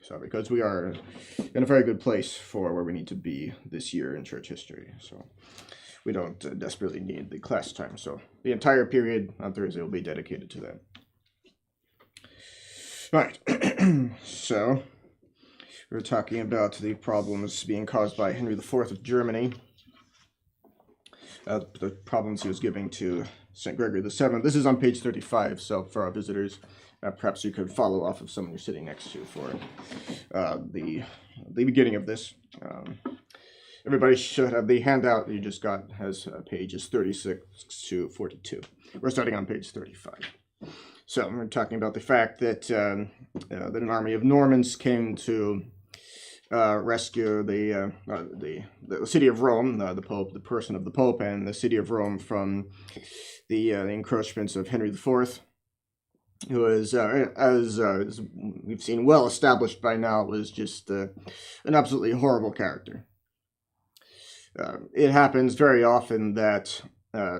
So because we are in a very good place for where we need to be this year in church history. So we don't desperately need the class time. So the entire period on Thursday will be dedicated to that. Right. So we're talking about the problems being caused by Henry IV of Germany. The problems he was giving to St. Gregory VII. This is on page 35, so for our visitors, perhaps you could follow off of someone you're sitting next to for the beginning of this. Everybody should have the handout you just got has pages 36 to 42. We're starting on page 35. So we're talking about the fact that an army of Normans came to rescue the city of Rome, the Pope, the person of the Pope, and the city of Rome from the encroachments of Henry IV, who is, as we've seen, well established by now, was just an absolutely horrible character. It happens very often that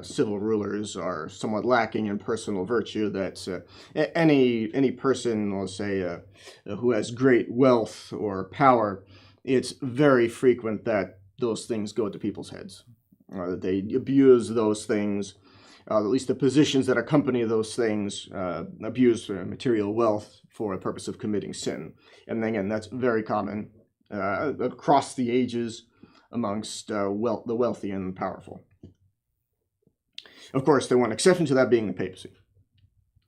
civil rulers are somewhat lacking in personal virtue, that any person, let's say, who has great wealth or power, it's very frequent that those things go to people's heads. They abuse those things, at least the positions that accompany those things, abuse material wealth for the purpose of committing sin. And again, that's very common across the ages amongst the wealthy and powerful. Of course, the one exception to that being the papacy.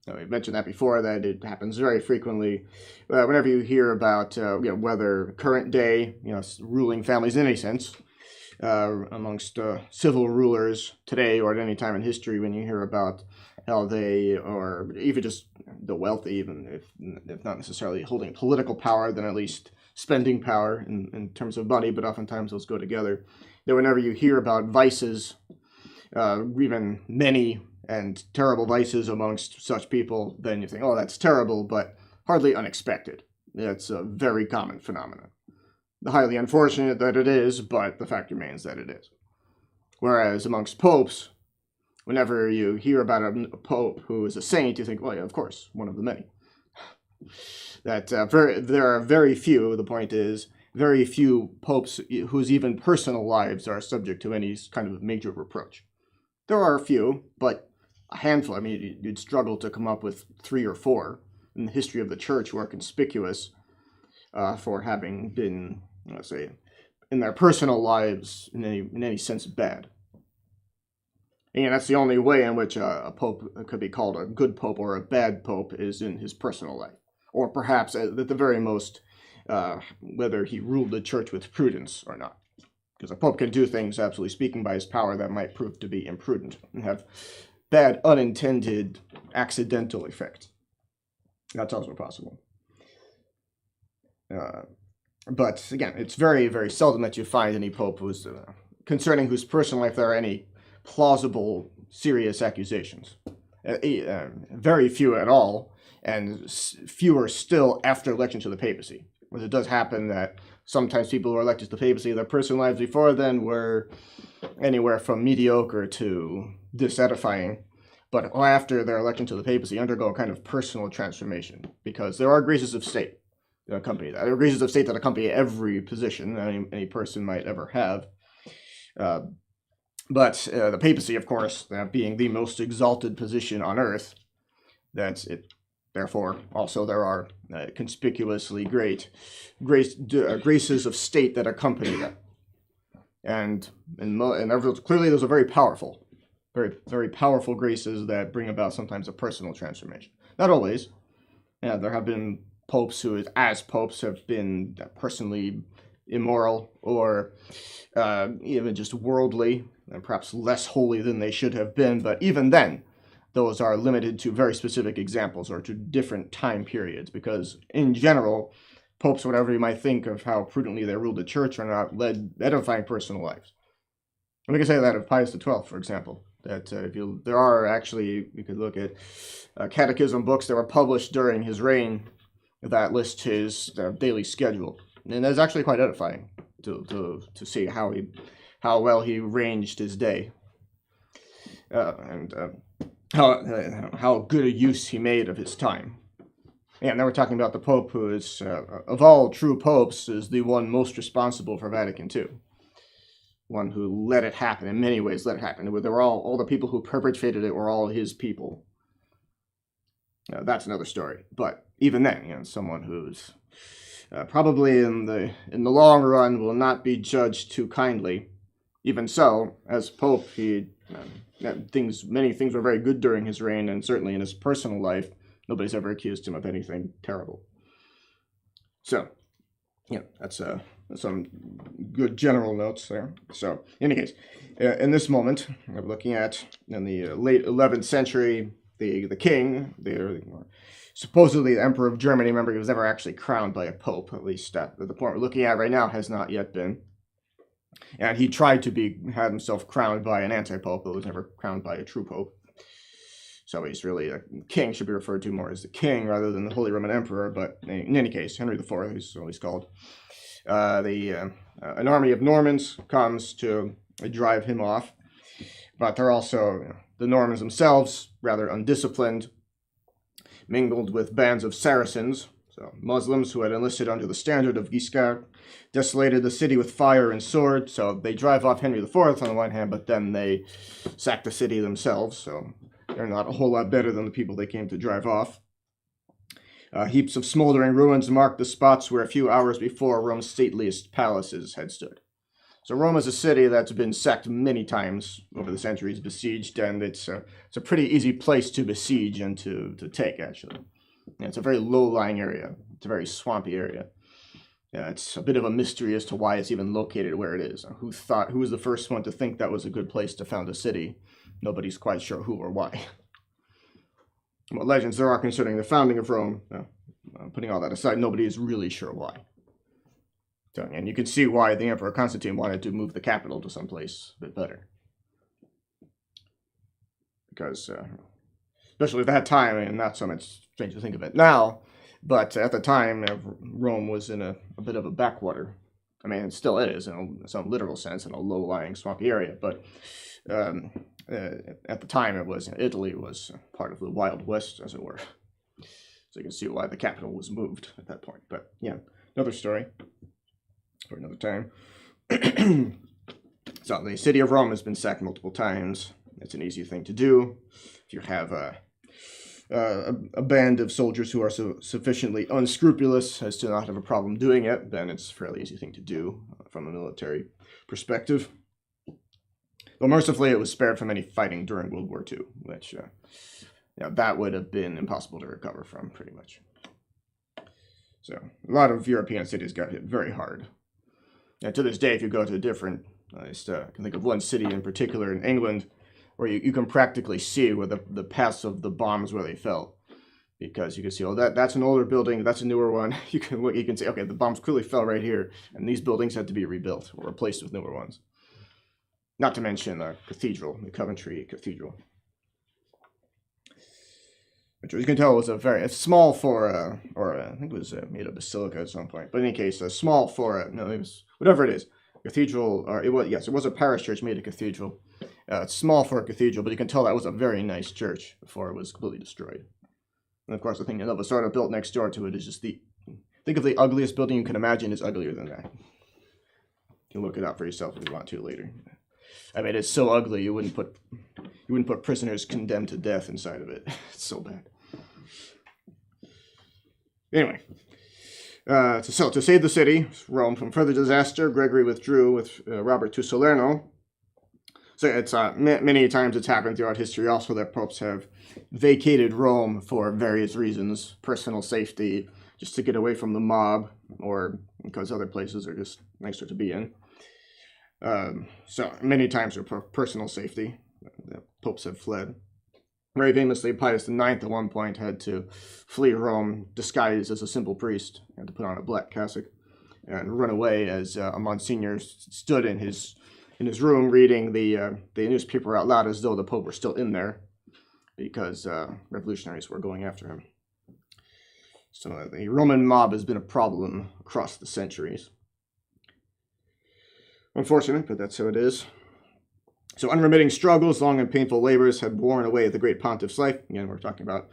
We mentioned that before, that it happens very frequently. Whenever you hear about whether current day ruling families in any sense, amongst civil rulers today or at any time in history, when you hear about how they, or even just the wealthy, even if not necessarily holding political power, then at least spending power in terms of money, but oftentimes those go together. That whenever you hear about vices, even many and terrible vices amongst such people, then you think, oh, that's terrible, but hardly unexpected. It's a very common phenomenon. Highly unfortunate that it is, but the fact remains that it is. Whereas amongst popes, whenever you hear about a pope who is a saint, you think, well, yeah, of course, one of the many. That there are very few, the point is, very few popes whose even personal lives are subject to any kind of major reproach. There are a few, but a handful. I mean, you'd struggle to come up with 3 or 4 in the history of the church who are conspicuous for having been, let's say, in their personal lives in any sense bad. And that's the only way in which a pope could be called a good pope or a bad pope, is in his personal life. Or perhaps, at the very most, whether he ruled the church with prudence or not. Because a pope can do things, absolutely speaking, by his power that might prove to be imprudent and have bad, unintended, accidental effects. That's also possible. But again, it's very, very seldom that you find any pope who's concerning whose personal life there are any plausible, serious accusations. Very few at all, and fewer still after election to the papacy. Because it does happen that sometimes people who are elected to the papacy, their personal lives before then were anywhere from mediocre to disedifying. But after their election to the papacy, undergo a kind of personal transformation, because there are graces of state that accompany that. There are graces of state that accompany every position any person might ever have. But the papacy, of course, being the most exalted position on earth, that's it. Therefore, also there are conspicuously great graces of state that accompany that, and clearly those are very powerful, very, very powerful graces that bring about sometimes a personal transformation. Not always. There have been popes who, as popes, have been personally immoral or even just worldly, and perhaps less holy than they should have been. But even then, those are limited to very specific examples or to different time periods, because in general, popes, whatever you might think of how prudently they ruled the church, are not led edifying personal lives. And we can say that of Pius XII, for example. That there are actually, you could look at catechism books that were published during his reign that list his daily schedule, and that's actually quite edifying to see how well he arranged his day, and how good a use he made of his time. Yeah, now we're talking about the Pope who is, of all true popes, is the one most responsible for Vatican II. One who let it happen, in many ways let it happen. They were all the people who perpetrated it were all his people. That's another story. But even then, someone who's probably in the long run will not be judged too kindly. Even so, as Pope, many things were very good during his reign, and certainly in his personal life, nobody's ever accused him of anything terrible. So, that's some good general notes there. So, in any case, in this moment, we're looking at in the late 11th century, the king, supposedly the emperor of Germany. Remember, he was never actually crowned by a pope. At least the point we're looking at right now has not yet been. And he tried to had himself crowned by an anti-pope, but was never crowned by a true pope. So he's really a king, should be referred to more as the king rather than the Holy Roman Emperor. But in any case, Henry IV, he's always called. An army of Normans comes to drive him off, but they're also, the Normans themselves, rather undisciplined, mingled with bands of Saracens, so Muslims who had enlisted under the standard of Guiscard, desolated the city with fire and sword. So they drive off Henry IV on the one hand, but then they sack the city themselves, so they're not a whole lot better than the people they came to drive off. Heaps of smoldering ruins mark the spots where a few hours before Rome's stateliest palaces had stood. So Rome is a city that's been sacked many times over the centuries, besieged, and it's a pretty easy place to besiege and to take, actually. It's a very low-lying area. It's a very swampy area. It's a bit of a mystery as to why it's even located where it is. Who was the first one to think that was a good place to found a city? Nobody's quite sure who or why. What legends there are concerning the founding of Rome, putting all that aside, nobody is really sure why. So, and you can see why the Emperor Constantine wanted to move the capital to someplace a bit better. Because, especially at that time, and not so much strange to think of it now, but at the time, Rome was in a bit of a backwater. I mean, it still is, in some literal sense, in a low-lying, swampy area, but at the time, Italy was part of the Wild West, as it were. So you can see why the capital was moved at that point. But yeah, another story for another time. So the city of Rome has been sacked multiple times. It's an easy thing to do. If you have a band of soldiers who are sufficiently unscrupulous as to not have a problem doing it, then it's a fairly easy thing to do from a military perspective. Though mercifully, it was spared from any fighting during World War II, which that would have been impossible to recover from, pretty much. So a lot of European cities got hit very hard. And to this day, if you go to a different, I can think of one city in particular in England, where you can practically see where the paths of the bombs where they fell. Because you can see, that's an older building, that's a newer one. You can say, okay, the bombs clearly fell right here, and these buildings had to be rebuilt or replaced with newer ones. Not to mention the cathedral, the Coventry Cathedral. Which you can tell was it's small for, I think it was made of basilica at some point. But in any case, small for, it was, whatever it is, cathedral, or it was a parish church made a cathedral. It's small for a cathedral, but you can tell that was a very nice church before it was completely destroyed. And of course, the thing that was sort of built next door to it is just think of the ugliest building you can imagine is uglier than that. You can look it up for yourself if you want to later. I mean, it's so ugly you wouldn't put prisoners condemned to death inside of it. It's so bad. Anyway, to save the city, Rome, from further disaster, Gregory withdrew with Robert to Salerno. So it's many times it's happened throughout history also that popes have vacated Rome for various reasons, personal safety, just to get away from the mob, or because other places are just nicer to be in. So many times for personal safety, the popes have fled. Very famously, Pius IX at one point had to flee Rome disguised as a simple priest. He had to put on a black cassock and run away as a Monsignor stood in his room reading the newspaper out loud as though the Pope were still in there, because revolutionaries were going after him. So the Roman mob has been a problem across the centuries. Unfortunate, but that's how it is. So unremitting struggles, long and painful labors had worn away the great pontiff's life. Again, we're talking about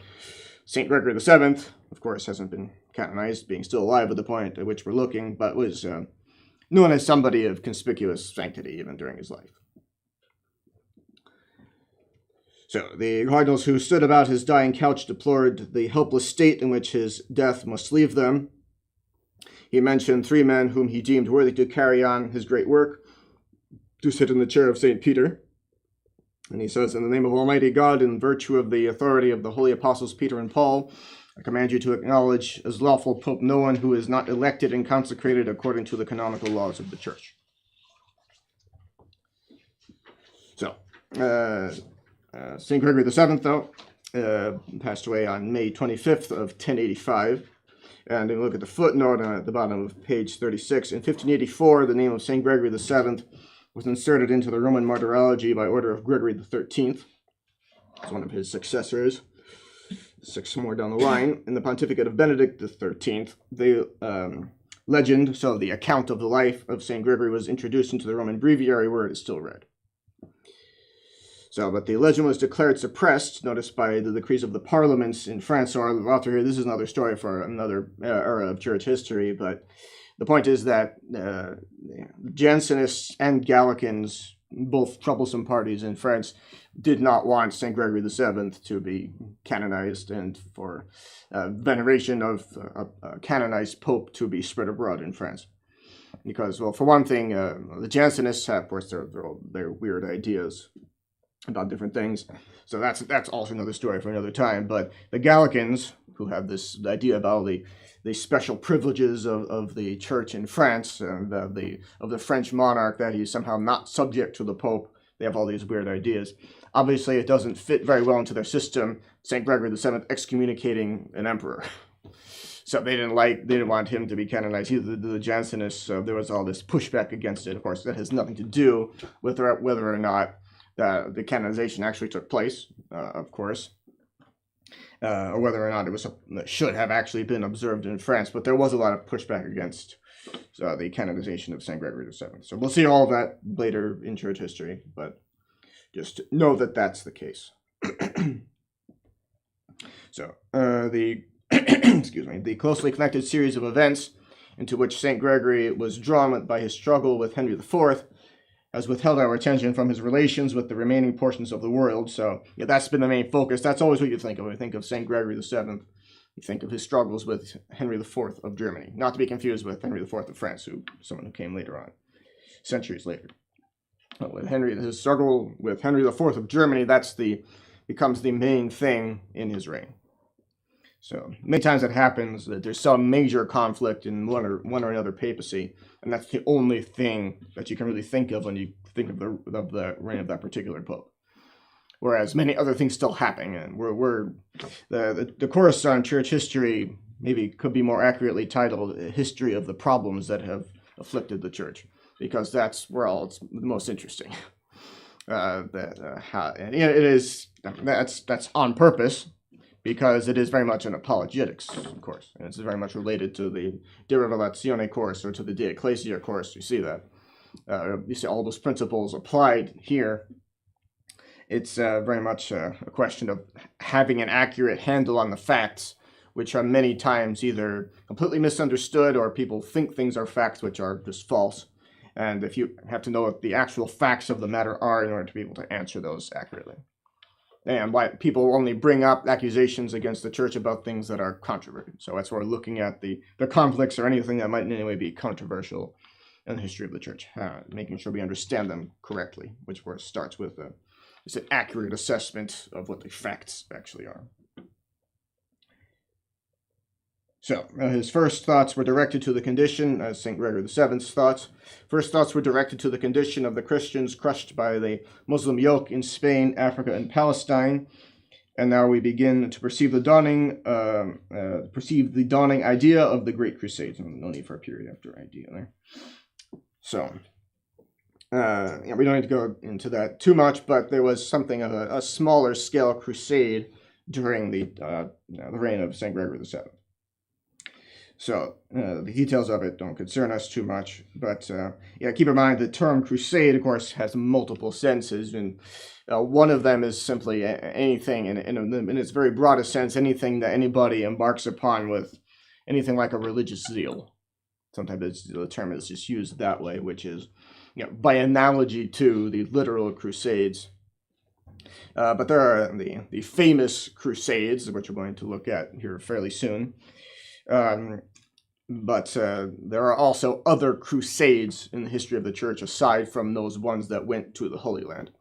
St. Gregory VII, of course, hasn't been canonized, being still alive at the point at which we're looking, but was known as somebody of conspicuous sanctity even during his life. So, the cardinals who stood about his dying couch deplored the helpless state in which his death must leave them. He mentioned 3 men whom he deemed worthy to carry on his great work, to sit in the chair of St. Peter. And he says, in the name of Almighty God, in virtue of the authority of the holy apostles Peter and Paul, I command you to acknowledge as lawful pope no one who is not elected and consecrated according to the canonical laws of the church. So, St. Gregory VII, though, passed away on May 25th of 1085. And if you look at the footnote at the bottom of page 36, in 1584, the name of St. Gregory VII was inserted into the Roman Martyrology by order of Gregory XIII. It's one of his successors. 6 more down the line. In the pontificate of Benedict XIII, the legend, so the account of the life of St. Gregory, was introduced into the Roman breviary where it is still read. So, but the legend was declared suppressed, notice, by the decrees of the parliaments in France. So our author here, this is another story for another era of church history, but the point is that Jansenists and Gallicans, both troublesome parties in France, did not want St. Gregory VII to be canonized and for veneration of a canonized pope to be spread abroad in France. Because, well, for one thing, the Jansenists have, of course, their weird ideas about different things. So that's also another story for another time. But the Gallicans, who have this idea about the special privileges of the church in France and of the French monarch, that he's somehow not subject to the Pope, they have all these weird ideas. Obviously, it doesn't fit very well into their system, St. Gregory VII excommunicating an emperor. So they didn't want him to be canonized either, the Jansenists, so there was all this pushback against it. Of course, that has nothing to do with whether or not the canonization actually took place, of course, or whether or not it should have actually been observed in France. But there was a lot of pushback against the canonization of St. Gregory VII. So we'll see all of that later in church history, but just know that that's the case. So the closely connected series of events into which St. Gregory was drawn by his struggle with Henry IV has withheld our attention from his relations with the remaining portions of the world. So yeah, that's been the main focus. That's always what you think of when you think of St. Gregory VII. You think of his struggles with Henry IV of Germany, not to be confused with Henry IV of France, someone who came later on, centuries later. But with his struggle with Henry IV of Germany, becomes the main thing in his reign. So many times it happens that there's some major conflict in one or another papacy, and that's the only thing that you can really think of when you think of the reign of that particular pope. Whereas many other things still happen, and the course on church history maybe could be more accurately titled "History of the Problems That Have Afflicted the Church," because that's where it's the most interesting. That's on purpose, because it is very much an apologetics course, and it's very much related to the De Revelatione course or to the De Ecclesia course. You see that. You see all those principles applied here. It's very much a question of having an accurate handle on the facts, which are many times either completely misunderstood or people think things are facts which are just false. And if you have to know what the actual facts of the matter are in order to be able to answer those accurately. And why people only bring up accusations against the church about things that are controversial. So that's why we're looking at the conflicts or anything that might in any way be controversial in the history of the church, making sure we understand them correctly, which starts with just an accurate assessment of what the facts actually are. So his first thoughts were directed to the condition, as St. Gregory VII's thoughts. First thoughts were directed to the condition of the Christians crushed by the Muslim yoke in Spain, Africa, and Palestine. And now we begin to perceive the dawning idea of the Great Crusades. No need for a period after idea there. So we don't need to go into that too much, but there was something of a smaller scale crusade during the reign of St. Gregory VII. So the details of it don't concern us too much, but yeah, keep in mind the term crusade, of course, has multiple senses, and one of them is simply anything, in its very broadest sense, anything that anybody embarks upon with anything like a religious zeal. Sometimes the term is just used that way, which is, by analogy to the literal crusades. But there are the famous crusades, which we're going to look at here fairly soon. But there are also other crusades in the history of the church aside from those ones that went to the Holy Land.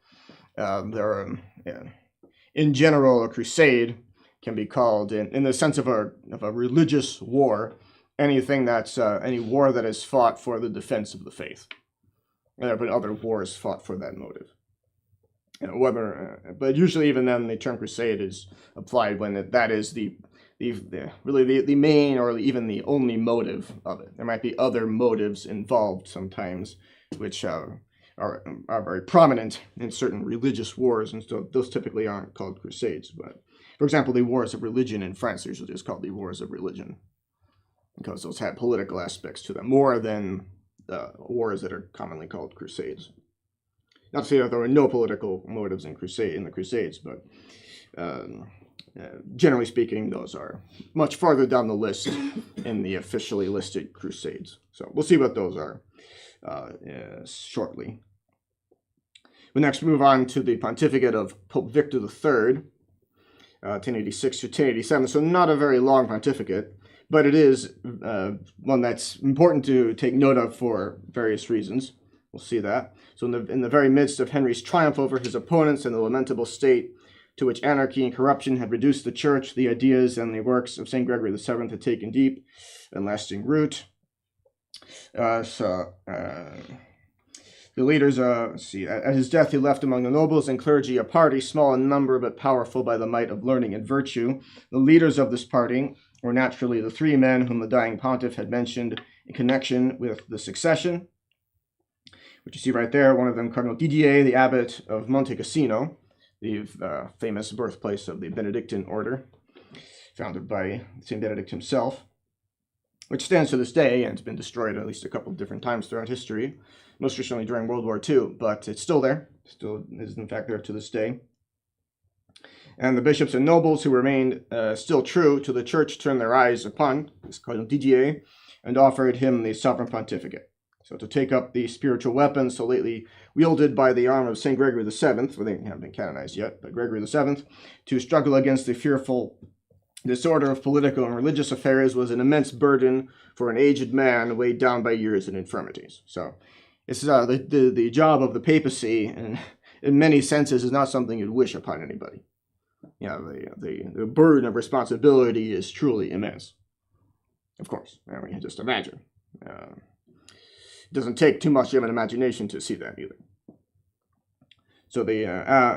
In general, a crusade can be called, in the sense of a religious war, anything that's any war that is fought for the defense of the faith. There have been other wars fought for that motive. But usually, even then, the term crusade is applied when that is the main or even the only motive of it. There might be other motives involved sometimes, which are very prominent in certain religious wars, and so those typically aren't called crusades. But for example, the wars of religion in France are usually just called the wars of religion, because those had political aspects to them more than wars that are commonly called crusades. Not to say that there were no political motives in the Crusades, but generally speaking, those are much farther down the list in the officially listed crusades. So we'll see what those are shortly. We next move on to the pontificate of Pope Victor III, 1086 to 1087. So not a very long pontificate, but it is one that's important to take note of for various reasons. We'll see that. So in the very midst of Henry's triumph over his opponents and the lamentable state to which anarchy and corruption had reduced the church, the ideas and the works of St. Gregory VII had taken deep and lasting root. The leaders, at his death he left among the nobles and clergy a party, small in number but powerful by the might of learning and virtue. The leaders of this party were naturally the three men whom the dying pontiff had mentioned in connection with the succession, which you see right there. One of them, Cardinal Didier, the abbot of Monte Cassino, the famous birthplace of the Benedictine order, founded by St. Benedict himself, which stands to this day and has been destroyed at least a couple of different times throughout history, most recently during World War II, but it's still there, still is in fact there to this day. And the bishops and nobles who remained still true to the church turned their eyes upon this Cardinal Didier and offered him the sovereign pontificate. So to take up the spiritual weapons so lately wielded by the arm of St. Gregory VII, for they haven't been canonized yet, but Gregory VII, to struggle against the fearful disorder of political and religious affairs was an immense burden for an aged man weighed down by years and infirmities. So it's the job of the papacy, and in many senses, is not something you'd wish upon anybody. The burden of responsibility is truly immense. Of course, we can just imagine. It doesn't take too much of an imagination to see that either. So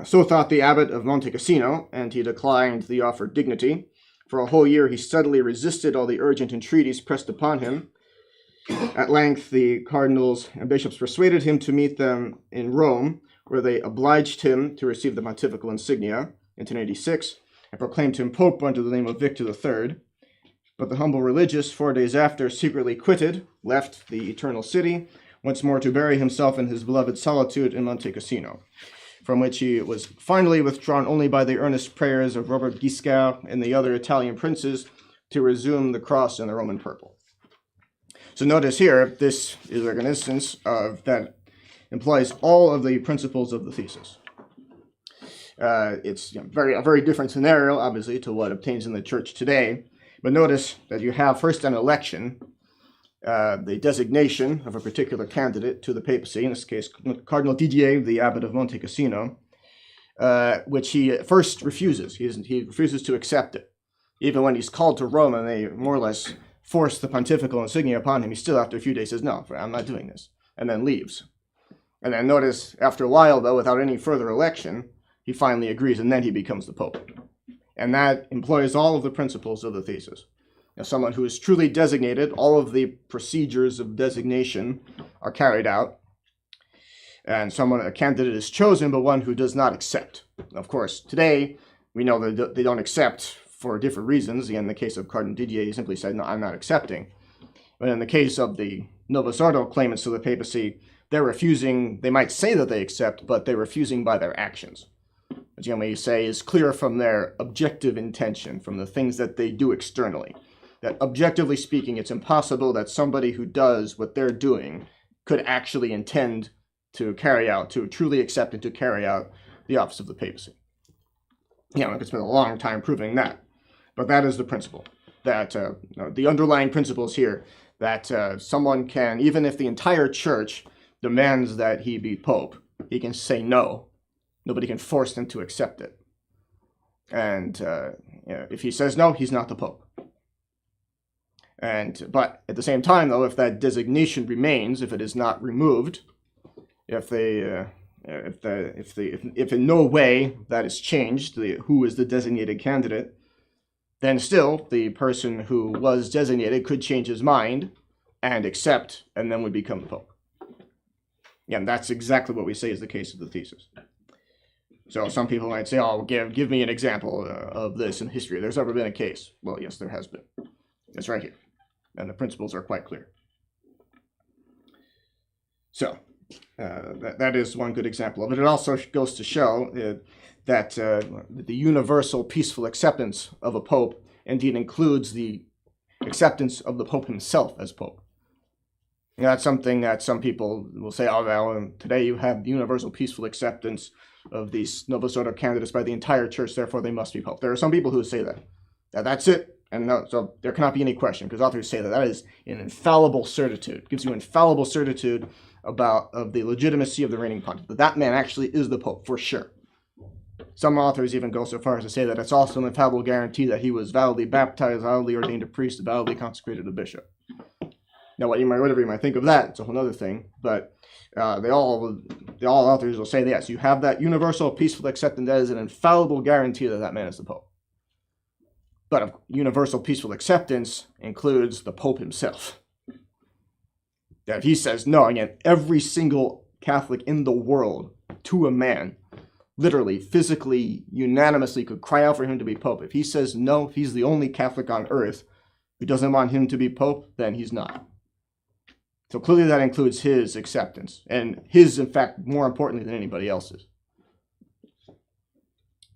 so thought the abbot of Monte Cassino, and he declined the offered dignity. For a whole year he steadily resisted all the urgent entreaties pressed upon him. At length the cardinals and bishops persuaded him to meet them in Rome, where they obliged him to receive the pontifical insignia in 1086, and proclaimed him pope under the name of Victor III. But the humble religious, 4 days after, secretly left the eternal city, once more to bury himself in his beloved solitude in Monte Cassino, from which he was finally withdrawn only by the earnest prayers of Robert Guiscard and the other Italian princes to resume the cross and the Roman purple. So notice here, this is like an instance that employs all of the principles of the thesis. It's a very different scenario, obviously, to what obtains in the church today. But notice that you have first an election, the designation of a particular candidate to the papacy, in this case Cardinal Didier, the abbot of Monte Cassino, which he first refuses. He refuses to accept it. Even when he's called to Rome and they more or less force the pontifical insignia upon him, he still after a few days says, no, I'm not doing this, and then leaves. And then notice, after a while, though, without any further election, he finally agrees, and then he becomes the pope. And that employs all of the principles of the thesis. Now, someone who is truly designated, all of the procedures of designation are carried out, and a candidate is chosen, but one who does not accept. Of course, today, we know that they don't accept for different reasons. Again, in the case of Cardinal Didier, he simply said, no, I'm not accepting. But in the case of the Novus Ordo claimants to the papacy, they're refusing, they might say that they accept, but they're refusing by their actions. Which again, we say is clear from their objective intention, from the things that they do externally. That objectively speaking, it's impossible that somebody who does what they're doing could actually intend to carry out, to truly accept and to carry out the office of the papacy. We could spend a long time proving that. But that is the principle. That the underlying principles here, that someone can, even if the entire church demands that he be pope, he can say no. Nobody can force him to accept it. And if he says no, he's not the pope. But at the same time, though, if that designation remains, if it is not removed, if in no way that is changed, who is the designated candidate, then still the person who was designated could change his mind and accept, and then would become the pope. Yeah, and that's exactly what we say is the case of the thesis. So some people might say, oh, give me an example of this in history. There's ever been a case. Well, yes, there has been. It's right here. And the principles are quite clear. So that is one good example of it. It also goes to show that the universal peaceful acceptance of a pope indeed includes the acceptance of the pope himself as pope. That's something that some people will say, oh, well, today you have the universal peaceful acceptance of these Novus Ordo candidates by the entire church, therefore they must be pope. There are some people who say that. That's it. And no, so there cannot be any question, because authors say that that is an infallible certitude. It gives you infallible certitude of the legitimacy of the reigning pontiff, that man actually is the pope, for sure. Some authors even go so far as to say that it's also an infallible guarantee that he was validly baptized, validly ordained a priest, validly consecrated a bishop. Now, whatever you might think of that, it's a whole other thing, but all authors will say that, yes, you have that universal peaceful acceptance that is an infallible guarantee that man is the pope. But universal peaceful acceptance includes the Pope himself. That if he says no, again, every single Catholic in the world, to a man, literally, physically, unanimously could cry out for him to be Pope. If he says no, if he's the only Catholic on earth who doesn't want him to be Pope, then he's not. So clearly that includes his acceptance, and his, in fact, more importantly than anybody else's.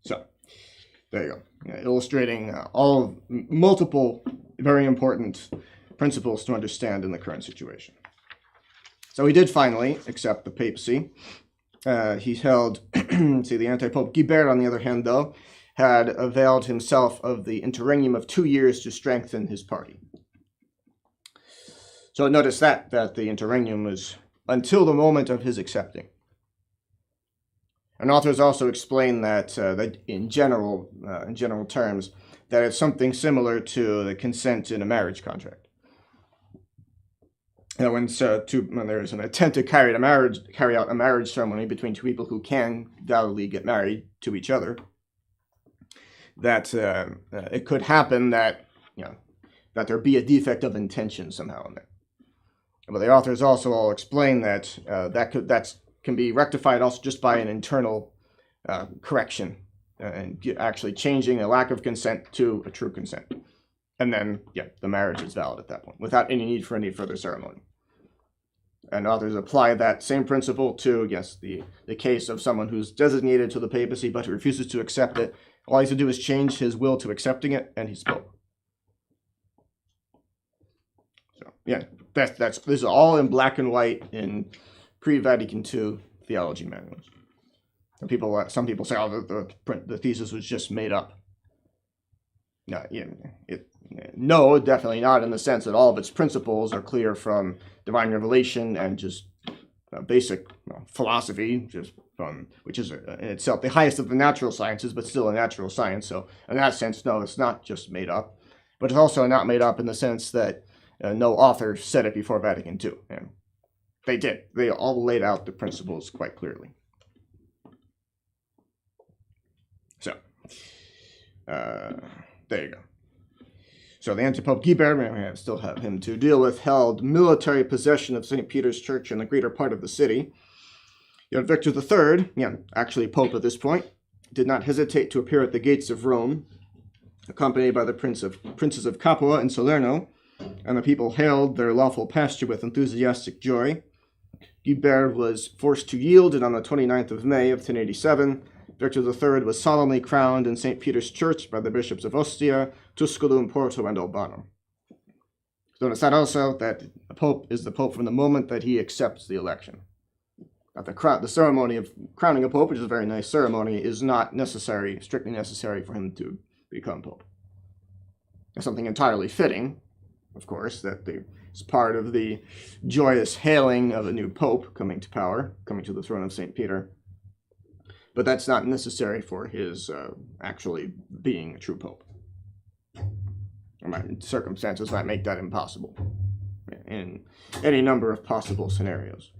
So, there you go. Illustrating multiple very important principles to understand in the current situation. So he did finally accept the papacy. He held, the anti-pope Guibert, on the other hand, though, had availed himself of the interregnum of 2 years to strengthen his party. So notice that the interregnum was until the moment of his accepting. And authors also explain that in general terms, that it's something similar to the consent in a marriage contract. When there's an attempt to carry out a marriage ceremony between two people who can validly get married to each other, that it could happen that there be a defect of intention somehow in there. But the authors also all explain that that can be rectified also just by an internal correction and actually changing a lack of consent to a true consent. And then, the marriage is valid at that point without any need for any further ceremony. And authors apply that same principle to, the case of someone who's designated to the papacy but who refuses to accept it. All he has to do is change his will to accepting it, and he's pope. So, this is all in black and white in pre-Vatican II theology manuals. Some people say, the thesis was just made up. No, definitely not, in the sense that all of its principles are clear from divine revelation and just basic philosophy, which is in itself the highest of the natural sciences, but still a natural science. So in that sense, no, it's not just made up. But it's also not made up in the sense that no author said it before Vatican II. They did. They all laid out the principles quite clearly. So, there you go. So the anti-pope Guibert, we still have him to deal with, held military possession of St. Peter's Church and the greater part of the city. Victor III, actually pope at this point, did not hesitate to appear at the gates of Rome accompanied by the princes of Capua and Salerno, and the people hailed their lawful pasture with enthusiastic joy. Guibert was forced to yield, and on the 29th of May of 1087, Victor III was solemnly crowned in St. Peter's Church by the bishops of Ostia, Tusculum, Porto, and Albano. So notice that also, that the Pope is the Pope from the moment that he accepts the election. That the ceremony of crowning a Pope, which is a very nice ceremony, is not strictly necessary for him to become Pope. It's something entirely fitting, of course, that it's part of the joyous hailing of a new Pope coming to power, coming to the throne of St. Peter. But that's not necessary for his actually being a true Pope. Circumstances might make that impossible in any number of possible scenarios.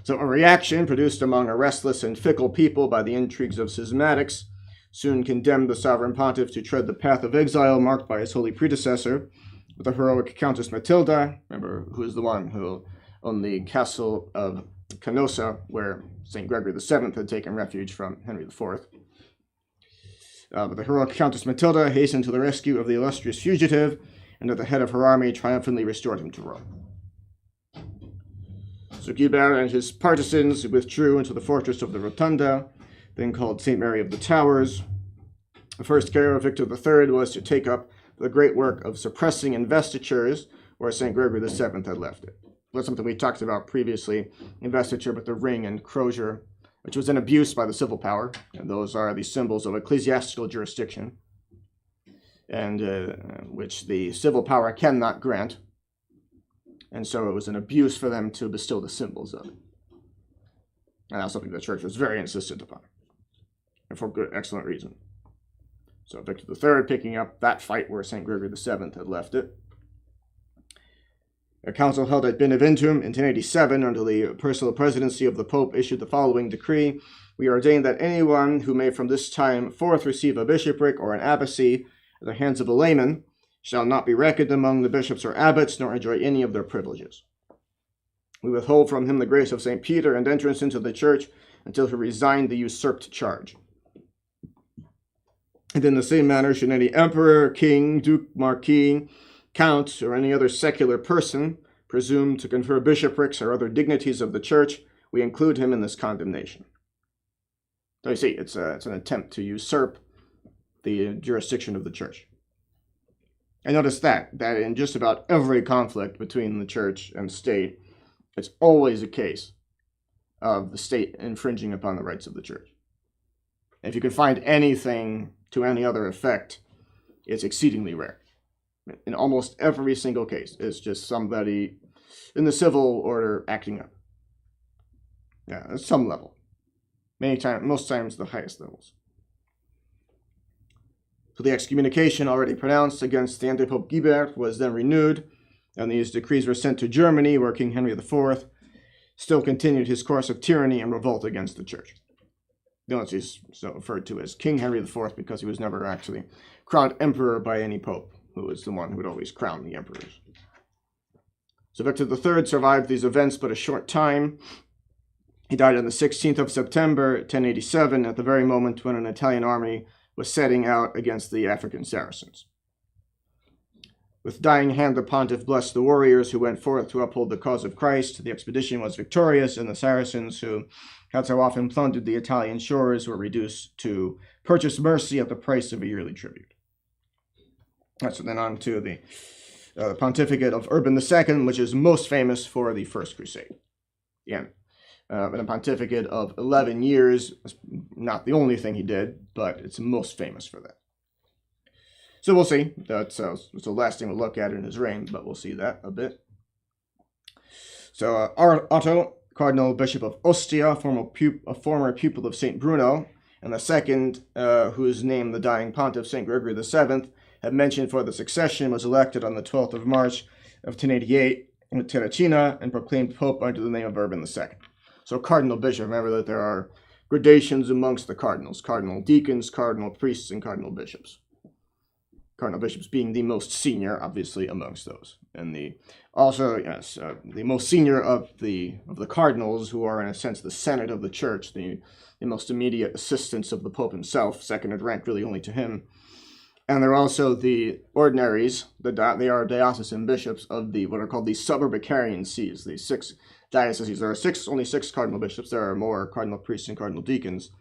So a reaction produced among a restless and fickle people by the intrigues of schismatics soon condemned the sovereign pontiff to tread the path of exile marked by his holy predecessor, with the heroic Countess Matilda, remember, who is the one who owned the castle of Canossa, where St. Gregory VII had taken refuge from Henry IV. But the heroic Countess Matilda hastened to the rescue of the illustrious fugitive, and at the head of her army triumphantly restored him to Rome. So Guibert and his partisans withdrew into the fortress of the Rotunda, then called St. Mary of the Towers. The first care of Victor III was to take up the great work of suppressing investitures where St. Gregory VII had left it. That's something we talked about previously, investiture with the ring and crozier, which was an abuse by the civil power, and those are the symbols of ecclesiastical jurisdiction, and which the civil power cannot grant, and so it was an abuse for them to bestow the symbols of it. And that's something the church was very insistent upon, and for good, excellent reason. So Victor III picking up that fight where St. Gregory VII had left it. A council held at Beneventum in 1087 under the personal presidency of the Pope issued the following decree: We ordain that anyone who may from this time forth receive a bishopric or an abbacy at the hands of a layman shall not be reckoned among the bishops or abbots, nor enjoy any of their privileges. We withhold from him the grace of St. Peter and entrance into the church until he resign the usurped charge. And in the same manner, should any emperor, king, duke, marquis, count, or any other secular person presume to confer bishoprics or other dignities of the church, we include him in this condemnation. So you see, it's an attempt to usurp the jurisdiction of the church. And notice that in just about every conflict between the church and state, it's always a case of the state infringing upon the rights of the church. If you can find anything to any other effect, it's exceedingly rare. In almost every single case, it's just somebody in the civil order acting up. Yeah, at some level. Most times the highest levels. So the excommunication already pronounced against the anti-Pope Guibert was then renewed, and these decrees were sent to Germany, where King Henry IV still continued his course of tyranny and revolt against the church. Notice he's so referred to as King Henry IV because he was never actually crowned emperor by any pope, who was the one who would always crown the emperors. So Victor III survived these events but a short time. He died on the 16th of September, 1087, at the very moment when an Italian army was setting out against the African Saracens. With dying hand, the pontiff blessed the warriors who went forth to uphold the cause of Christ. The expedition was victorious, and the Saracens, who had so often plundered the Italian shores, were reduced to purchase mercy at the price of a yearly tribute. So then on to the pontificate of Urban II, which is most famous for the First Crusade. Again, a pontificate of 11 years, not the only thing he did, but it's most famous for that. So we'll see. That's the last thing we'll look at in his reign, but we'll see that a bit. So Otto, Cardinal Bishop of Ostia, a former pupil of St. Bruno, and the second, whose name the dying pontiff, St. Gregory VII, had mentioned for the succession, was elected on the 12th of March of 1088 in Terracina and proclaimed pope under the name of Urban II. So Cardinal Bishop, remember that there are gradations amongst the cardinals: cardinal deacons, cardinal priests, and cardinal bishops. cardinal bishops being the most senior, obviously, amongst those. And the most senior of the cardinals, who are in a sense the Senate of the Church, the most immediate assistants of the Pope himself, second in rank really only to him. And they're also the ordinaries, they are diocesan bishops of the what are called the suburbicarian sees, the 6 dioceses. There are only six cardinal bishops. There are more cardinal priests and cardinal deacons,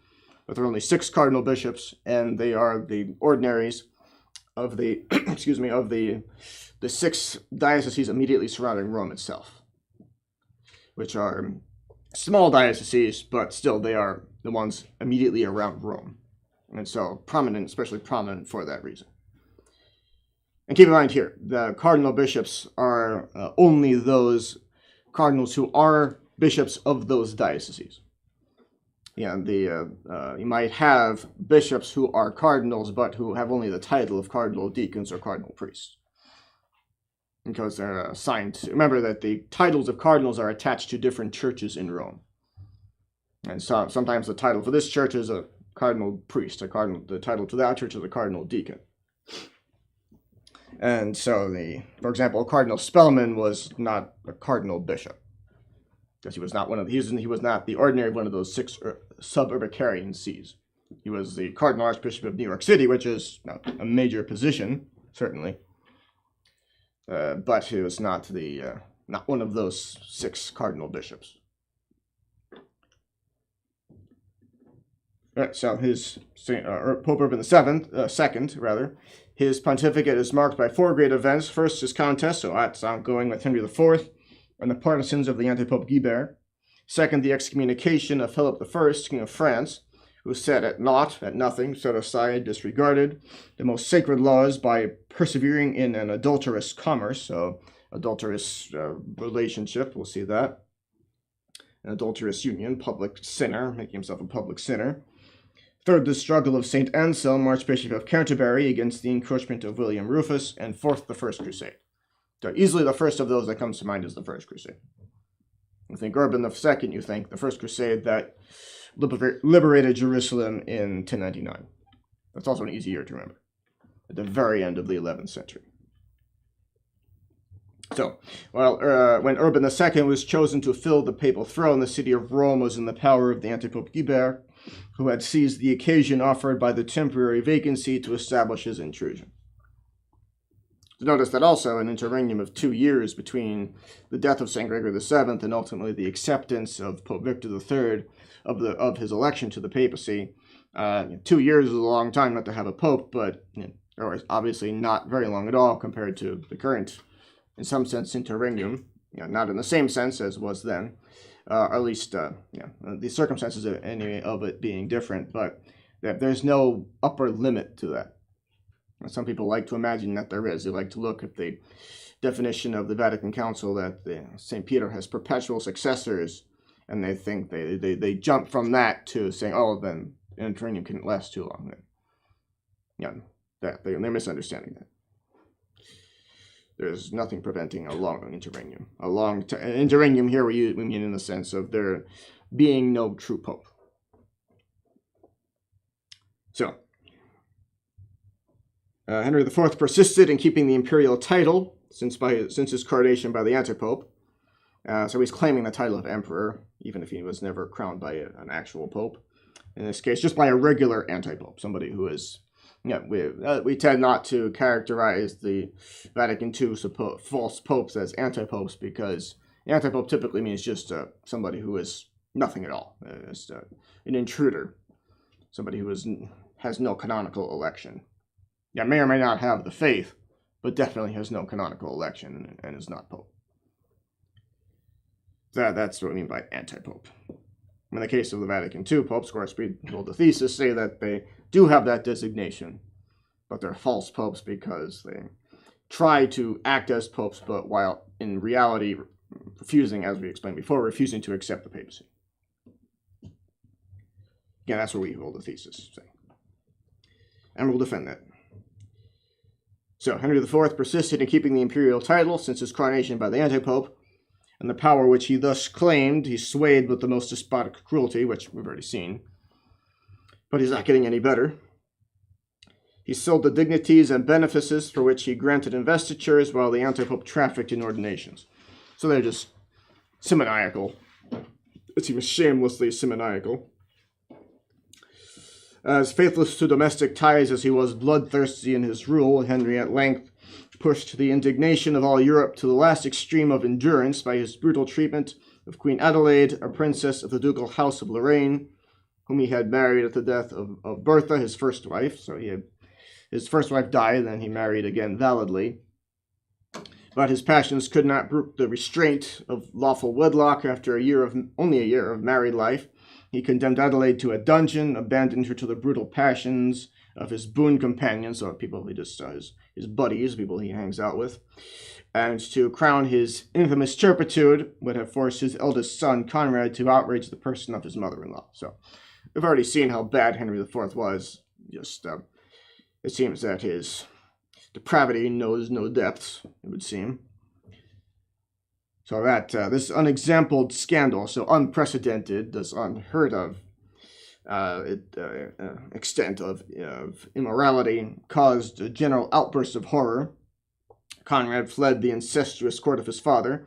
but there are only 6 cardinal bishops, and they are the ordinaries of the of the 6 dioceses immediately surrounding Rome itself, which are small dioceses, but still they are the ones immediately around Rome, and so prominent, especially prominent for that reason. And keep in mind here, the cardinal bishops are only those cardinals who are bishops of those dioceses. Yeah, you might have bishops who are cardinals, but who have only the title of cardinal deacons or cardinal priests, because they're assigned to. Remember that the titles of cardinals are attached to different churches in Rome, and so sometimes the title for this church is a cardinal priest, the title to that church is a cardinal deacon. And so, for example, Cardinal Spellman was not a cardinal bishop, because he was not he was not the ordinary one of those 6 suburbicarian sees. He was the Cardinal Archbishop of New York City, which is a major position, certainly, but he was not one of those 6 cardinal bishops. Right, so Pope Urban II, his pontificate is marked by 4 great events. First, his contest, so that's ongoing with Henry IV and the partisans of the anti-Pope Guibert. Second, the excommunication of Philip I, King of France, who set at nothing, set aside, disregarded the most sacred laws by persevering in an adulterous commerce, so adulterous relationship, we'll see that. An adulterous union, public sinner, making himself a public sinner. Third, the struggle of St. Anselm, Archbishop of Canterbury, against the encroachment of William Rufus. And fourth, the First Crusade. So easily the first of those that comes to mind is the First Crusade. You think Urban II, you think the First Crusade that liberated Jerusalem in 1099. That's also an easy year to remember, at the very end of the 11th century. So, when Urban II was chosen to fill the papal throne, the city of Rome was in the power of the anti-Pope Guibert, who had seized the occasion offered by the temporary vacancy to establish his intrusion. Notice that also an interregnum of 2 years between the death of St. Gregory VII and ultimately the acceptance of Pope Victor III of his election to the papacy. 2 years is a long time not to have a pope, but or obviously not very long at all compared to the current, in some sense, interregnum. Not in the same sense as was then, or at least the circumstances of it being different, but there's no upper limit to that. Some people like to imagine that there is. They like to look at the definition of the Vatican Council that St. Peter has perpetual successors, and they think they jump from that to saying, oh, then an interregnum couldn't last too long. They're misunderstanding that. There's nothing preventing a long interregnum. Interregnum here we mean in the sense of there being no true pope. So, Henry IV persisted in keeping the imperial title since his coronation by the antipope. So he's claiming the title of emperor, even if he was never crowned by an actual pope. In this case, just by a regular antipope, somebody who is. We tend not to characterize the Vatican II false popes as antipopes, because antipope typically means just somebody who is nothing at all, just an intruder, somebody who has no canonical election. May or may not have the faith, but definitely has no canonical election and is not pope. That's what we mean by antipope. In the case of the Vatican II popes, of course, we hold the thesis, say that they do have that designation, but they're false popes because they try to act as popes, but while in reality refusing, as we explained before, refusing to accept the papacy. Again, that's where we hold the thesis, say. And we'll defend that. So, Henry IV persisted in keeping the imperial title since his coronation by the antipope, and the power which he thus claimed he swayed with the most despotic cruelty, which we've already seen. But he's not getting any better. He sold the dignities and benefices for which he granted investitures, while the anti-pope trafficked in ordinations. So they're just simoniacal. It seems shamelessly simoniacal. As faithless to domestic ties as he was bloodthirsty in his rule, Henry at length pushed the indignation of all Europe to the last extreme of endurance by his brutal treatment of Queen Adelaide, a princess of the ducal house of Lorraine, whom he had married at the death of Bertha, his first wife. So his first wife died, and then he married again validly. But his passions could not brook the restraint of lawful wedlock. After only a year of married life, he condemned Adelaide to a dungeon, abandoned her to the brutal passions of his boon companions, or people he just his buddies, people he hangs out with. And to crown his infamous turpitude, would have forced his eldest son, Conrad, to outrage the person of his mother-in-law. So we've already seen how bad Henry IV was. Just it seems that his depravity knows no depths, it would seem. So that this unexampled scandal, so unprecedented, this unheard of extent of immorality, caused a general outburst of horror. Conrad fled the incestuous court of his father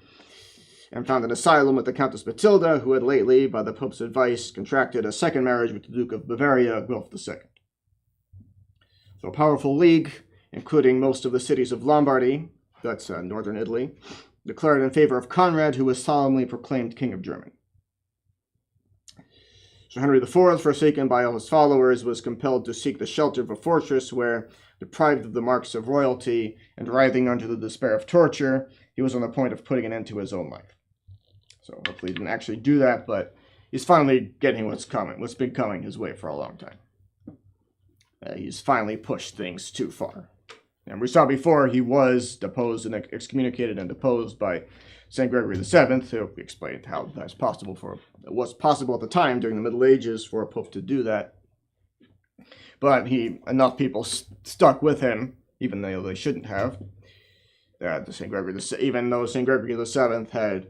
and found an asylum with the Countess Matilda, who had lately, by the Pope's advice, contracted a second marriage with the Duke of Bavaria, Guelph II. So a powerful league, including most of the cities of Lombardy, that's northern Italy, declared in favor of Conrad, who was solemnly proclaimed King of Germany. So Henry IV, forsaken by all his followers, was compelled to seek the shelter of a fortress where, deprived of the marks of royalty and writhing under the despair of torture, he was on the point of putting an end to his own life. So hopefully he didn't actually do that, but he's finally getting what's been coming his way for a long time. He's finally pushed things too far. And we saw before he was deposed and excommunicated and deposed by St. Gregory VII, who explained how it was possible at the time during the Middle Ages for a pope to do that. But enough people stuck with him, even though they shouldn't have. Even though St. Gregory VII had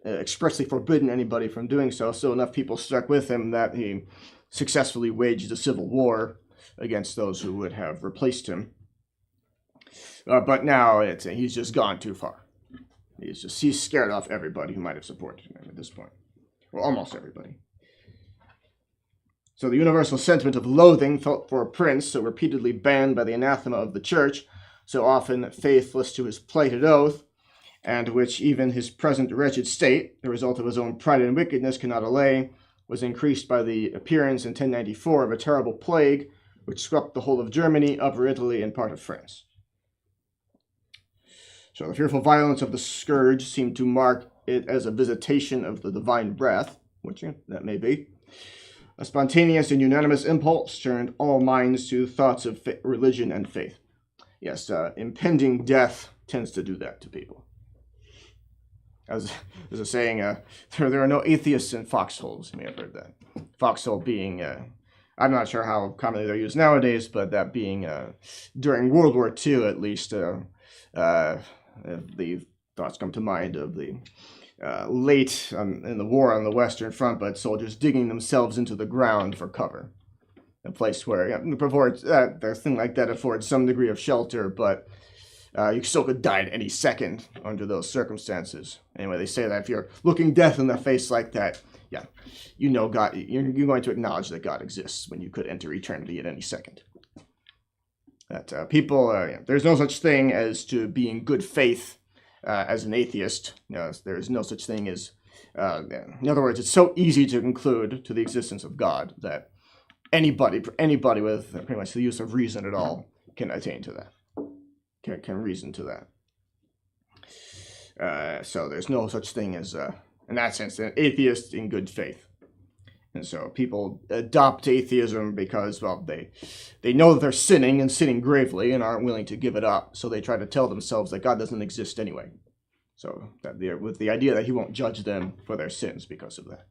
expressly forbidden anybody from doing so, still enough people stuck with him that he successfully waged a civil war against those who would have replaced him. But now he's just gone too far. He's scared off everybody who might have supported him at this point. Well, almost everybody. So the universal sentiment of loathing felt for a prince so repeatedly banned by the anathema of the church, so often faithless to his plighted oath, and which even his present wretched state, the result of his own pride and wickedness, cannot allay, was increased by the appearance in 1094 of a terrible plague, which swept the whole of Germany, Upper Italy, and part of France. So the fearful violence of the scourge seemed to mark it as a visitation of the divine wrath, which that may be. A spontaneous and unanimous impulse turned all minds to thoughts of religion and faith. Yes, impending death tends to do that to people. As a saying, there are no atheists in foxholes. You may have heard that. Foxhole being, I'm not sure how commonly they're used nowadays, but that being during World War II at least, the thoughts come to mind of the late in the war on the Western Front, but soldiers digging themselves into the ground for cover. A place where a thing like that affords some degree of shelter, but you still could die at any second under those circumstances. Anyway, they say that if you're looking death in the face like that, God, you're going to acknowledge that God exists when you could enter eternity at any second. That there's no such thing as to be in good faith as an atheist. There's no such thing as, in other words, it's so easy to conclude to the existence of God that anybody with pretty much the use of reason at all can attain to that, can reason to that. So there's no such thing as, in that sense, an atheist in good faith. And so people adopt atheism because, well, they know that they're sinning and sinning gravely and aren't willing to give it up. So they try to tell themselves that God doesn't exist anyway. So that with the idea that he won't judge them for their sins because of that.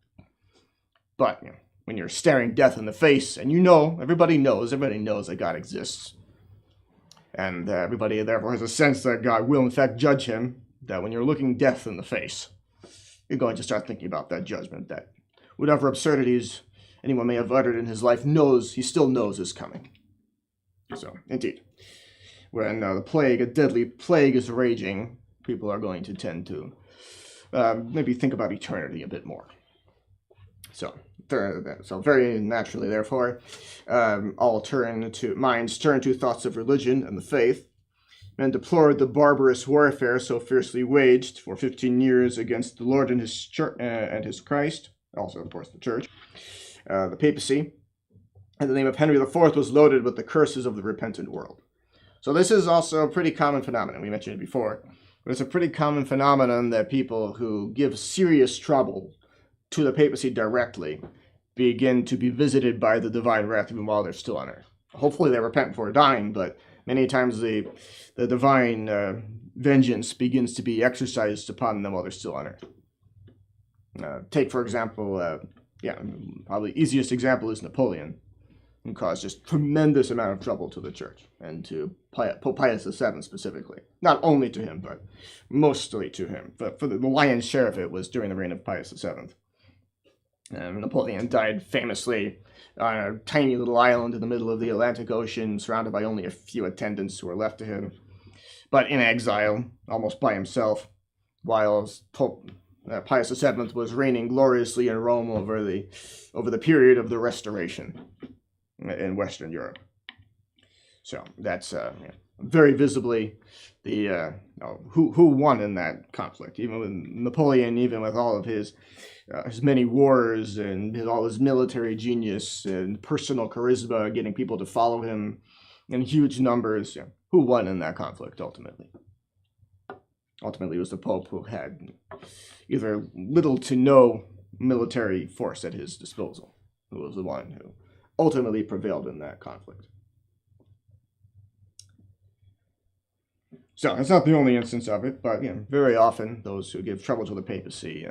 But when you're staring death in the face and everybody knows that God exists. And everybody therefore has a sense that God will in fact judge him, that when you're looking death in the face, you're going to start thinking about that judgment, that whatever absurdities anyone may have uttered in his life he still knows is coming. So, indeed, when the plague, a deadly plague, is raging, people are going to tend to maybe think about eternity a bit more. So very naturally, therefore, minds turn to thoughts of religion and the faith, and deplored the barbarous warfare so fiercely waged for 15 years against the Lord and his church and his Christ, also of course the Church, the papacy, and the name of Henry IV was loaded with the curses of the repentant world. So this is also a pretty common phenomenon. We mentioned it before, but it's a pretty common phenomenon that people who give serious trouble to the papacy directly begin to be visited by the divine wrath even while they're still on earth. Hopefully they repent before dying, but many times the divine vengeance begins to be exercised upon them while they're still on earth. Take, for example, probably easiest example is Napoleon, who caused just tremendous amount of trouble to the church and to Pope Pius VII specifically. Not only to him, but mostly to him. But for the lion's share of it was during the reign of Pius VII. Napoleon died famously on a tiny little island in the middle of the Atlantic Ocean, surrounded by only a few attendants who were left to him, but in exile, almost by himself, while Pope Pius VII was reigning gloriously in Rome over the period of the Restoration in Western Europe. So that's very visibly the who won in that conflict. Even with Napoleon, even with all of his many wars and all his military genius and personal charisma, getting people to follow him in huge numbers, who won in that conflict ultimately? Ultimately, it was the Pope, who had either little to no military force at his disposal, who was the one who ultimately prevailed in that conflict. So it's not the only instance of it, but very often those who give trouble to the papacy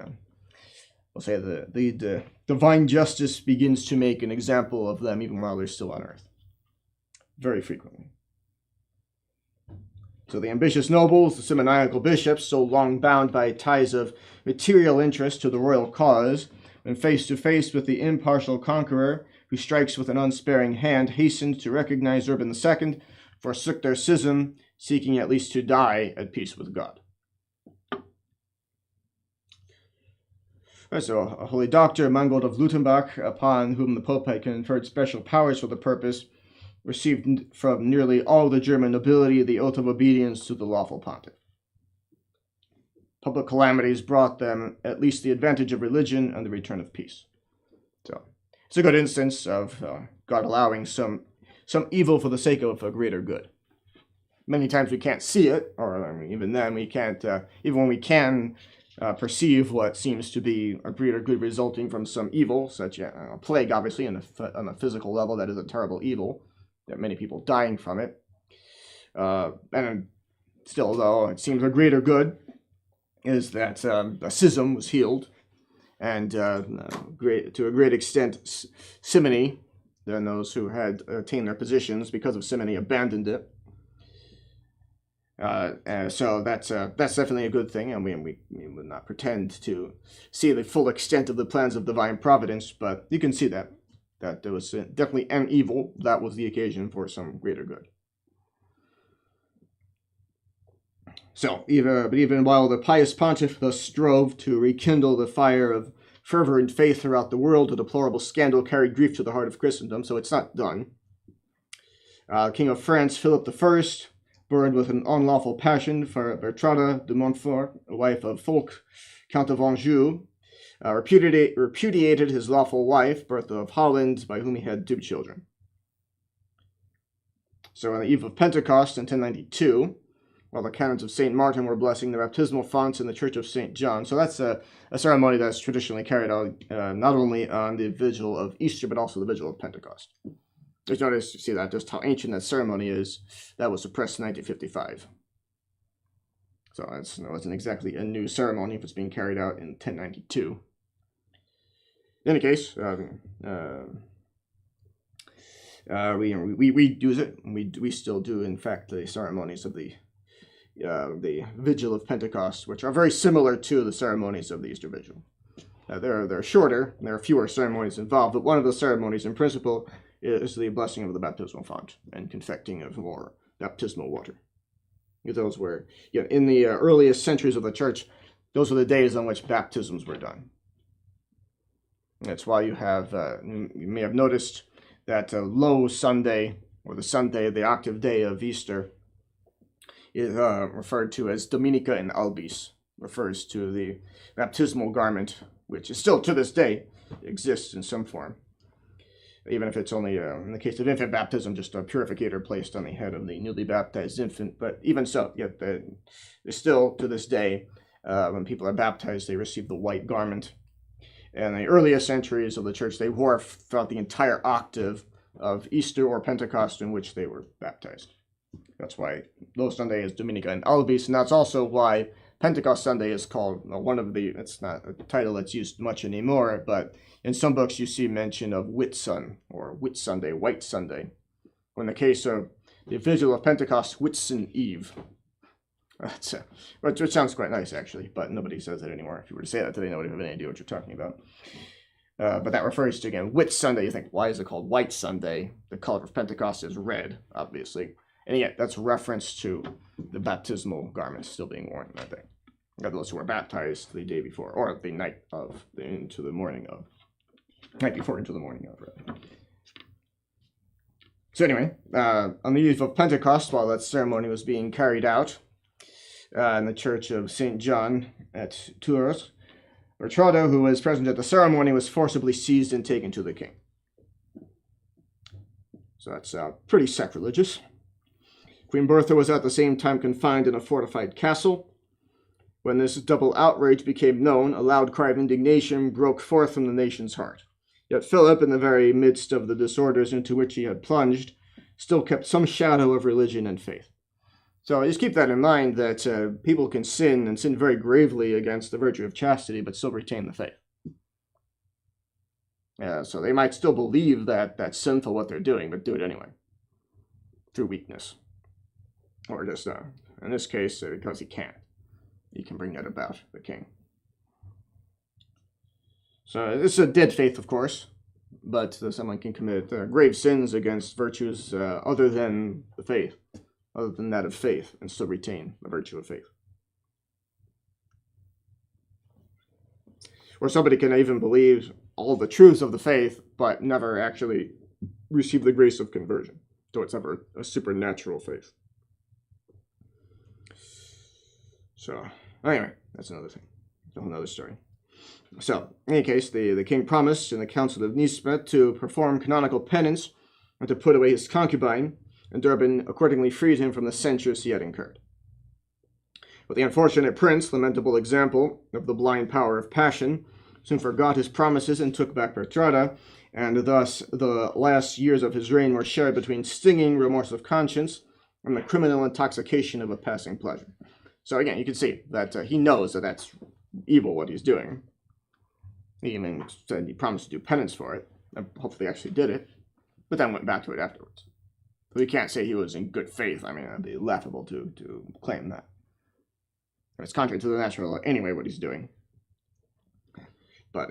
will say the divine justice begins to make an example of them even while they're still on earth. Very frequently. So the ambitious nobles, the seminarical bishops, so long bound by ties of material interest to the royal cause, when face to face with the impartial conqueror who strikes with an unsparing hand, hastened to recognize Urban II, forsook their schism, seeking at least to die at peace with God. So a holy doctor, Mangold of Lutenbach, upon whom the Pope had conferred special powers for the purpose, received from nearly all the German nobility the oath of obedience to the lawful pontiff. Public calamities brought them at least the advantage of religion and the return of peace. So it's a good instance of God allowing some evil for the sake of a greater good. Many times we can't see it, or even then we can't, even when we can perceive what seems to be a greater good resulting from some evil, such as a plague, obviously, on a physical level, that is a terrible evil. There are many people dying from it. And still, though, it seems a greater good is that a schism was healed, and to a great extent, Seminary, then those who had attained their positions because of Seminary abandoned it. So that's definitely a good thing, and we would not pretend to see the full extent of the plans of divine providence, but you can see that there was definitely an evil that was the occasion for some greater good. So even while the pious pontiff thus strove to rekindle the fire of fervor and faith throughout the world, a deplorable scandal carried grief to the heart of Christendom, so it's not done. King of France, Philip I, burned with an unlawful passion for Bertrada de Montfort, a wife of Fulk, Count of Anjou, repudiated his lawful wife, Bertha of Holland, by whom he had 2 children. So on the eve of Pentecost in 1092, while the canons of St. Martin were blessing the baptismal fonts in the Church of St. John, so that's a ceremony that's traditionally carried out not only on the vigil of Easter, but also the vigil of Pentecost. Just notice, you see that, just how ancient that ceremony is. That was suppressed in 1955. So it wasn't exactly a new ceremony if it's being carried out in 1092. In any case, we use it. We still do, in fact, the ceremonies of the Vigil of Pentecost, which are very similar to the ceremonies of the Easter Vigil. They're shorter, and there are fewer ceremonies involved, but one of the ceremonies in principle is the blessing of the baptismal font and confecting of more baptismal water. Those were, in the earliest centuries of the church, those were the days on which baptisms were done. That's why you have, you may have noticed that Low Sunday, or the Sunday, the octave day of Easter, is referred to as Dominica in Albis, refers to the baptismal garment, which is still to this day exists in some form. Even if it's only, in the case of infant baptism, just a purificator placed on the head of the newly baptized infant. But even so, yet still to this day, when people are baptized, they receive the white garment. And in the earliest centuries of the church, they wore throughout the entire octave of Easter or Pentecost in which they were baptized. That's why Low Sunday is Dominica in Albis, and that's also why Pentecost Sunday is called one of the, it's not a title that's used much anymore, but in some books you see mention of Whitsun, or Whit Sunday, White Sunday. Or in the case of the Vigil of Pentecost, Whitsun Eve. Which sounds quite nice, actually, but nobody says it anymore. If you were to say that today, nobody would have any idea what you're talking about. But that refers to, again, Whit Sunday. You think, why is it called White Sunday? The color of Pentecost is red, obviously. And yet, that's reference to the baptismal garments still being worn that day. Those who were baptized the day before, or the night of, into the morning of. Night before into the morning of, rather. So anyway, on the eve of Pentecost, while that ceremony was being carried out in the church of St. John at Tours, Bertrada, who was present at the ceremony, was forcibly seized and taken to the king. So that's pretty sacrilegious. Queen Bertha was at the same time confined in a fortified castle. When this double outrage became known, a loud cry of indignation broke forth from the nation's heart. Yet Philip, in the very midst of the disorders into which he had plunged, still kept some shadow of religion and faith. So just keep that in mind, that people can sin, and sin very gravely against the virtue of chastity, but still retain the faith. So they might still believe that that's sinful what they're doing, but do it anyway, through weakness. Or just, in this case, because he can't. He can bring that about, the king. So this is a dead faith, of course, but someone can commit grave sins against virtues other than the faith, other than that of faith, and still retain the virtue of faith. Or somebody can even believe all the truths of the faith, but never actually receive the grace of conversion. So it's ever a supernatural faith. So, anyway, that's another thing. A whole other story. So, in any case, the king promised in the Council of Nisbet to perform canonical penance and to put away his concubine, and Durbin accordingly freed him from the censures he had incurred. But the unfortunate prince, lamentable example of the blind power of passion, soon forgot his promises and took back Bertrada, and thus the last years of his reign were shared between stinging remorse of conscience and the criminal intoxication of a passing pleasure. So again, you can see that he knows that that's evil what he's doing. He even said he promised to do penance for it, and hopefully actually did it, but then went back to it afterwards. So we can't say he was in good faith. I mean, it'd be laughable to claim that. It's contrary to the natural law anyway, what he's doing. But,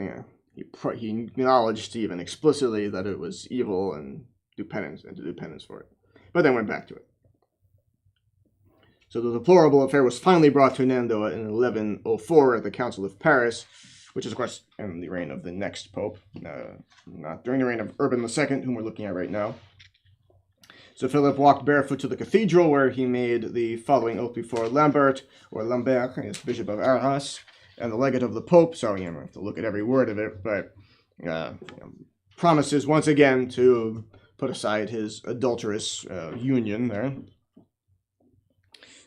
he acknowledged even explicitly that it was evil and to do penance for it. But then went back to it. So the deplorable affair was finally brought to an end, though, in 1104 at the Council of Paris, which is, of course, in the reign of the next pope, not during the reign of Urban II, whom we're looking at right now. So Philip walked barefoot to the cathedral, where he made the following oath before Lambert, as Bishop of Arras, and the legate of the Pope. So you have to look at every word of it, but promises once again to put aside his adulterous union there.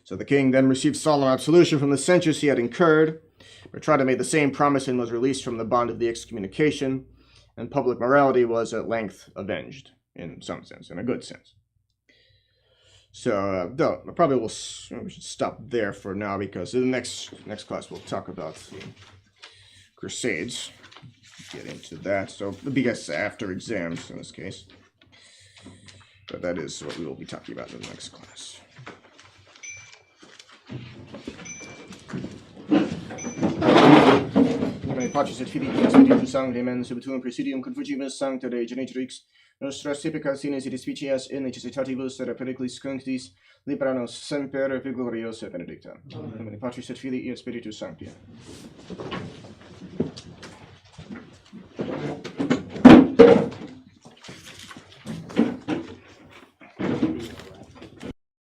So the king then received solemn absolution from the censures he had incurred. Bertrada made the same promise and was released from the bond of the excommunication, and public morality was at length avenged, in some sense, in a good sense. So, we should stop there for now, because in the next class we'll talk about the Crusades. Get into that. So, because after exams in this case. But that is what we will be talking about in the next class. Pacis et Filii Spiritus Sancti, Amen. Subtuum Presidium Confugimus Sancta Dei Genitrix, nostras typicas sines et specias in necessitatibus et periculis cunctis, libera nos semper gloriosa benedicta. In nomine Patris et Filii et Spiritus Sancti.